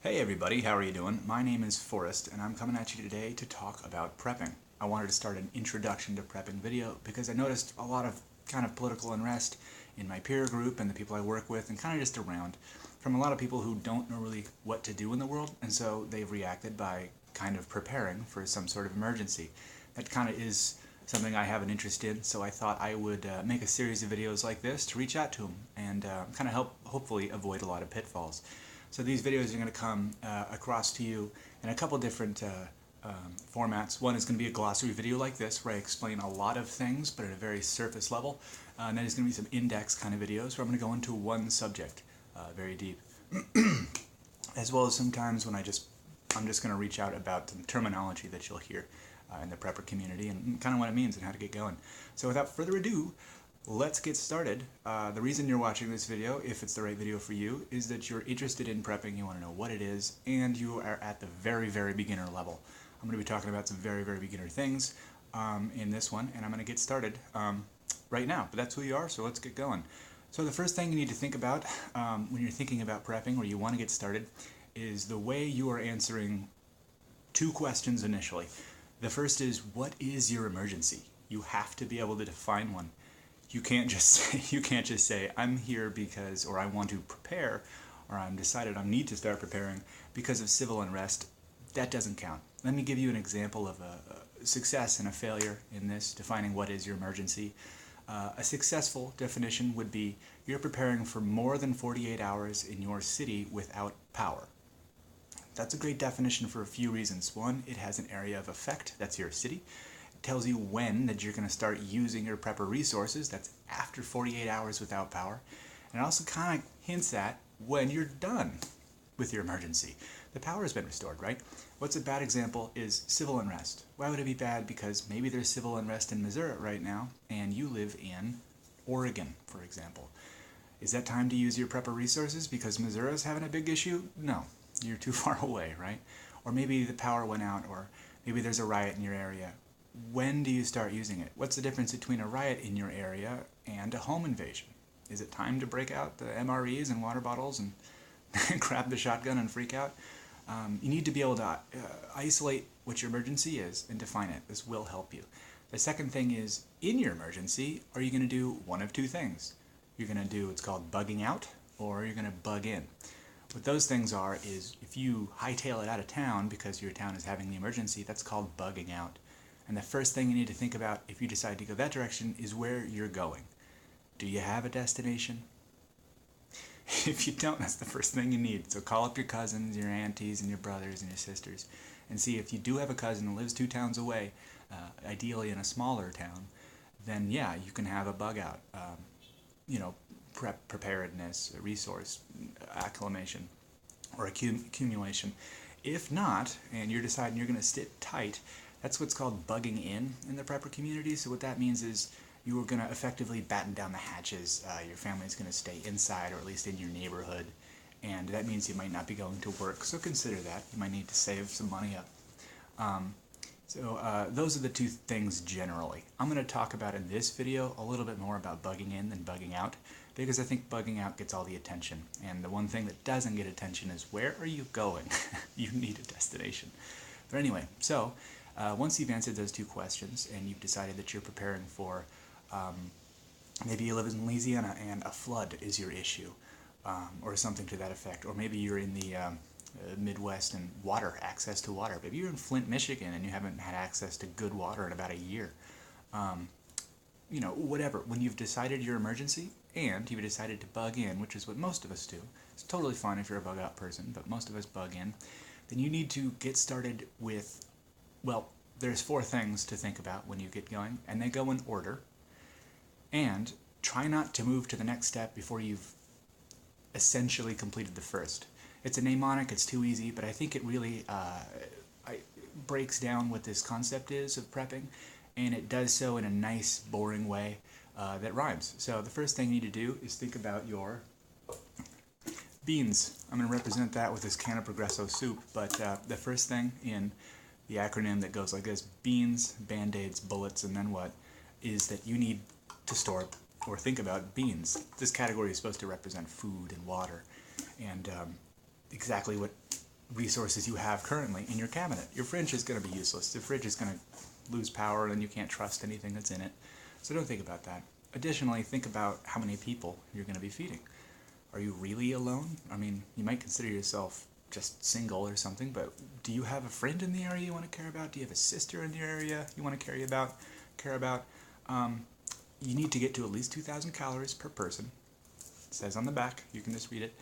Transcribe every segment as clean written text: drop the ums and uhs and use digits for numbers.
Hey everybody, how are you doing? My name is Forrest and I'm coming at you today to talk about prepping. I wanted to start an introduction to prepping video because I noticed a lot of kind of political unrest in my peer group and the people I work with and kind of just around from a lot of people who don't know really what to do in the world, and so they've reacted by kind of preparing for some sort of emergency. That kind of is something I have an interest in, so I thought I would make a series of videos like this to reach out to them and kind of help hopefully avoid a lot of pitfalls. So these videos are going to come across to you in a couple different formats. One is going to be a glossary video like this, where I explain a lot of things, but at a very surface level. And then there's going to be some index kind of videos, where I'm going to go into one subject very deep. As well as sometimes when I'm just going to reach out about some terminology that you'll hear in the prepper community and kind of what it means and how to get going. So without further ado, let's get started. The reason you're watching this video, if it's the right video for you, is that you're interested in prepping, you want to know what it is, and you are at the very, very beginner level. I'm going to be talking about some very, very beginner things in this one, and I'm going to get started right now. But that's who you are, so let's get going. So the first thing you need to think about when you're thinking about prepping, or you want to get started, is the way you are answering two questions initially. The first is, what is your emergency? You have to be able to define one. You can't just say I'm here because, or I want to prepare, or I'm decided I need to start preparing because of civil unrest. That doesn't count. Let me give you an example of a success and a failure in this, defining what is your emergency. A successful definition would be you're preparing for more than 48 hours in your city without power. That's a great definition for a few reasons. One, it has an area of effect, that's your city. Tells you when that you're going to start using your prepper resources, that's after 48 hours without power, and it also kind of hints at when you're done with your emergency. The power has been restored, right? What's a bad example is civil unrest. Why would it be bad? Because maybe there's civil unrest in Missouri right now, and you live in Oregon, for example. Is that time to use your prepper resources because Missouri's having a big issue? No, you're too far away, right? Or maybe the power went out, or maybe there's a riot in your area. When do you start using it? What's the difference between a riot in your area and a home invasion? Is it time to break out the MREs and water bottles and grab the shotgun and freak out? You need to be able to isolate what your emergency is and define it. This will help you. The second thing is, in your emergency, are you going to do one of two things? You're going to do what's called bugging out, or you're going to bug in. What those things are is, if you hightail it out of town because your town is having the emergency, that's called bugging out. And the first thing you need to think about if you decide to go that direction is where you're going. Do you have a destination? If you don't, that's the first thing you need. So call up your cousins, your aunties, and your brothers and your sisters, and see if you do have a cousin who lives 2 towns away, ideally in a smaller town, then yeah, you can have a bug out. Preparedness, resource, acclimation, or accumulation. If not, and you're deciding you're going to sit tight, that's what's called bugging in the prepper community. So what that means is you are going to effectively batten down the hatches. Your family's going to stay inside, or at least in your neighborhood, and that means you might not be going to work. So consider that. You might need to save some money up. Those are the two things generally. I'm going to talk about in this video a little bit more about bugging in than bugging out, because I think bugging out gets all the attention. And the one thing that doesn't get attention is, where are you going? You need a destination. But anyway, so once you've answered those two questions and you've decided that you're preparing for, maybe you live in Louisiana and a flood is your issue, or something to that effect, or maybe you're in the Midwest and access to water. Maybe you're in Flint, Michigan, and you haven't had access to good water in about a year. Whatever. When you've decided your emergency and you've decided to bug in, which is what most of us do, it's totally fine if you're a bug out person, but most of us bug in, then you need to get started with, well, there's 4 things to think about when you get going, and they go in order. And try not to move to the next step before you've essentially completed the first. It's a mnemonic, it's too easy, but I think it really breaks down what this concept is of prepping, and it does so in a nice, boring way that rhymes. So the first thing you need to do is think about your beans. I'm going to represent that with this can of Progresso soup, but the first thing in the acronym that goes like this, beans, band-aids, bullets, and then what, is that you need to store or think about beans. This category is supposed to represent food and water, and exactly what resources you have currently in your cabinet. Your fridge is going to be useless. The fridge is going to lose power and you can't trust anything that's in it. So don't think about that. Additionally, think about how many people you're going to be feeding. Are you really alone? I mean, you might consider yourself just single or something, but do you have a friend in the area you want to care about? Do you have a sister in your area you want to care about? You need to get to at least 2,000 calories per person. It says on the back, you can just read it.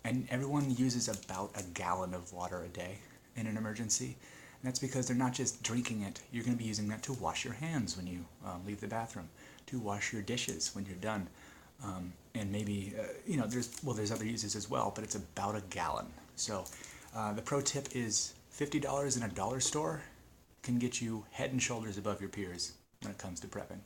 And everyone uses about a gallon of water a day in an emergency. And that's because they're not just drinking it. You're going to be using that to wash your hands when you leave the bathroom, to wash your dishes when you're done. And maybe, there's other uses as well, but it's about a gallon. So the pro tip is $50 in a dollar store can get you head and shoulders above your peers when it comes to prepping.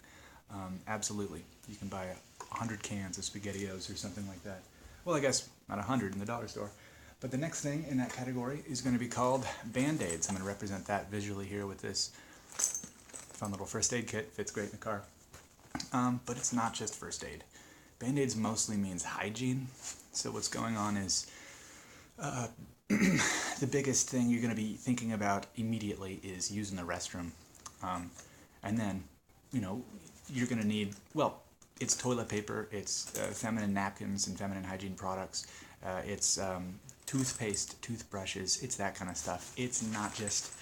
Absolutely. You can buy 100 cans of SpaghettiOs or something like that. Well, I guess not 100 in the dollar store. But the next thing in that category is going to be called Band-Aids. I'm going to represent that visually here with this fun little first aid kit. Fits great in the car. But it's not just first aid. Band-Aids mostly means hygiene. So what's going on is the biggest thing you're going to be thinking about immediately is using the restroom. And then, you're going to need, it's toilet paper, it's feminine napkins and feminine hygiene products, it's toothpaste, toothbrushes, it's that kind of stuff. It's not just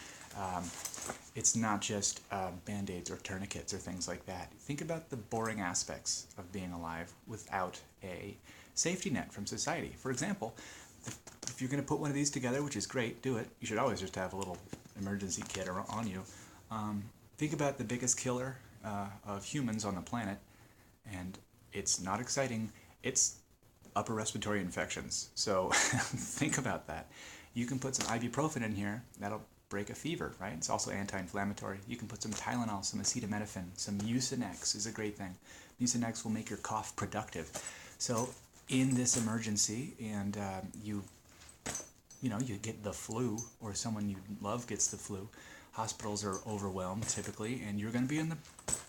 Band-Aids or tourniquets or things like that. Think about the boring aspects of being alive without a safety net from society. For example, if you're going to put one of these together, which is great, do it. You should always just have a little emergency kit on you. Think about the biggest killer of humans on the planet, and it's not exciting. It's upper respiratory infections. So think about that. You can put some ibuprofen in here. That'll break a fever, right? It's also anti-inflammatory. You can put some Tylenol, some acetaminophen, some Mucinex is a great thing. Mucinex will make your cough productive. So in this emergency, and you get the flu, or someone you love gets the flu, hospitals are overwhelmed typically, and you're going to be in the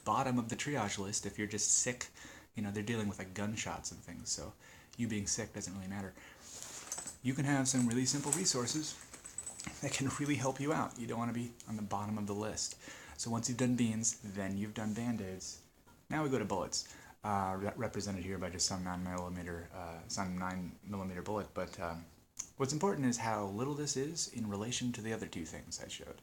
bottom of the triage list if you're just sick. They're dealing with like gunshots and things, so you being sick doesn't really matter. You can have some really simple resources that can really help you out. You don't want to be on the bottom of the list. So once you've done beans, then you've done Band-Aids. Now we go to bullets, represented here by just some 9mm bullet. But what's important is how little this is in relation to the other two things I showed.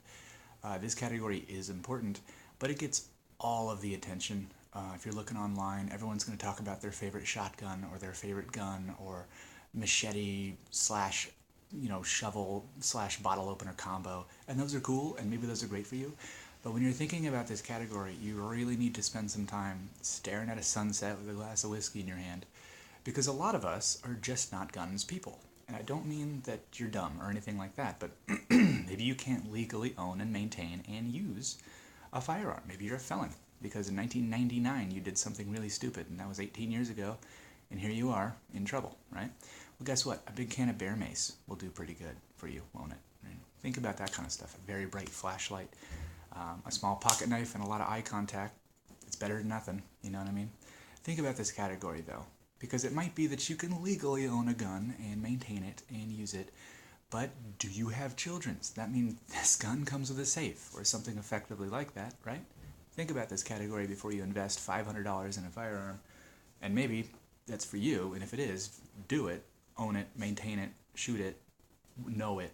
This category is important, but it gets all of the attention. If you're looking online, everyone's going to talk about their favorite shotgun or their favorite gun or machete slash shovel slash bottle opener combo, and those are cool, and maybe those are great for you. But when you're thinking about this category, you really need to spend some time staring at a sunset with a glass of whiskey in your hand, because a lot of us are just not guns people. And I don't mean that you're dumb or anything like that, but maybe you can't legally own and maintain and use a firearm. Maybe you're a felon, because in 1999 you did something really stupid, and that was 18 years ago, and here you are in trouble, right? Well, guess what? A big can of bear mace will do pretty good for you, won't it? Think about that kind of stuff. A very bright flashlight, a small pocket knife, and a lot of eye contact. It's better than nothing, you know what I mean? Think about this category, though, because it might be that you can legally own a gun and maintain it and use it, but do you have children? That means this gun comes with a safe or something effectively like that, right? Think about this category before you invest $500 in a firearm, and maybe that's for you, and if it is, do it, own it, maintain it, shoot it, know it,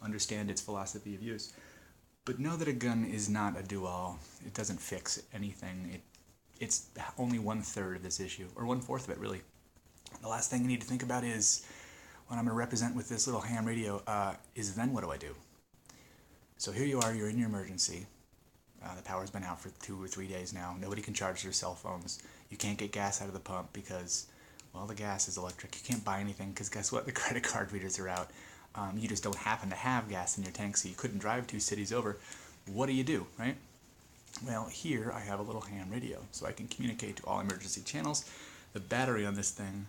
understand its philosophy of use. But know that a gun is not a do-all. It doesn't fix anything. It's only 1/3 of this issue, or 1/4 of it, really. The last thing you need to think about is, what I'm going to represent with this little ham radio, is then what do I do? So here you are, you're in your emergency. The power's been out for 2 or 3 days now. Nobody can charge their cell phones. You can't get gas out of the pump because, well, the gas is electric. You can't buy anything because guess what? The credit card readers are out. You just don't happen to have gas in your tank, so you couldn't drive 2 cities over. What do, right? Well, here I have a little ham radio, so I can communicate to all emergency channels. The battery on this thing,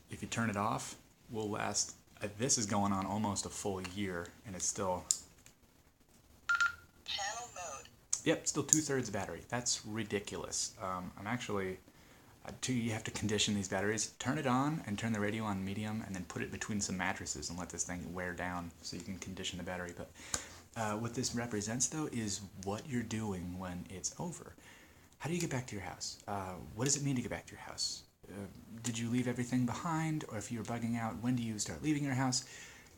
if you turn it off, will last, this is going on almost a full year, and it's still... Panel mode. Yep, still 2/3 battery. That's ridiculous. I'm actually Two, you have to condition these batteries. Turn it on and turn the radio on medium, and then put it between some mattresses and let this thing wear down so you can condition the battery. But what this represents, though, is what you're doing when it's over. How do you get back to your house? What does it mean to get back to your house? Did you leave everything behind? Or if you were bugging out, when do you start leaving your house?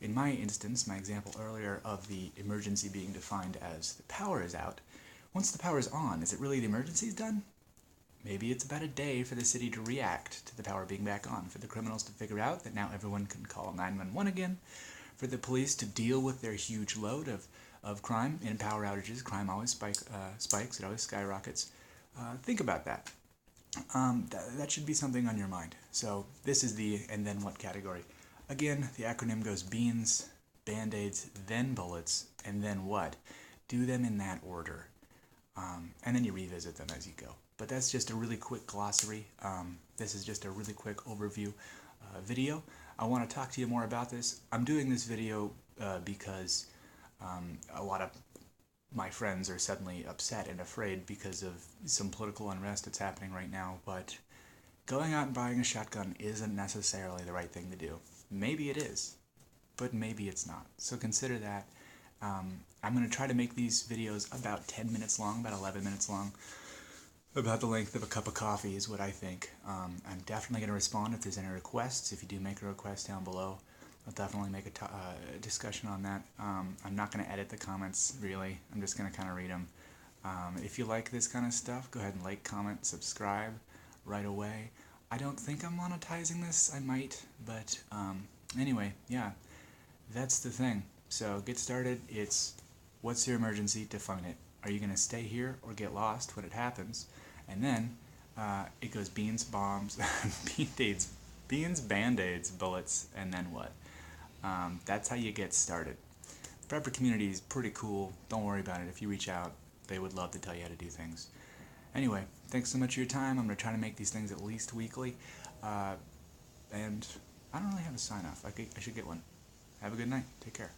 In my instance, my example earlier of the emergency being defined as the power is out, once the power is on, is it really the emergency's done? Maybe it's about a day for the city to react to the power being back on, for the criminals to figure out that now everyone can call 911 again, for the police to deal with their huge load of crime. In power outages, crime always spikes, it always skyrockets. Think about that. That should be something on your mind. So this is the and then what category. Again, the acronym goes beans, band-aids, then bullets, and then what. Do them in that order. And then you revisit them as you go. But that's just a really quick glossary. This is just a really quick overview video. I want to talk to you more about this. I'm doing this video because a lot of my friends are suddenly upset and afraid because of some political unrest that's happening right now, but going out and buying a shotgun isn't necessarily the right thing to do. Maybe it is, but maybe it's not. So consider that. I'm going to try to make these videos about 10 minutes long, about 11 minutes long. About the length of a cup of coffee is what I think. I'm definitely going to respond if there's any requests. If you do make a request down below, I'll definitely make a discussion on that. I'm not going to edit the comments, really. I'm just going to kind of read them. If you like this kind of stuff, go ahead and like, comment, subscribe right away. I don't think I'm monetizing this. I might, but anyway, yeah, that's the thing. So get started. It's what's your emergency? Define it. Are you going to stay here or get lost when it happens? And then it goes beans, bombs, beans, band-aids, bullets, and then what? That's how you get started. The prepper community is pretty cool. Don't worry about it. If you reach out, they would love to tell you how to do things. Anyway, thanks so much for your time. I'm going to try to make these things at least weekly. And I don't really have a sign-off. I should get one. Have a good night. Take care.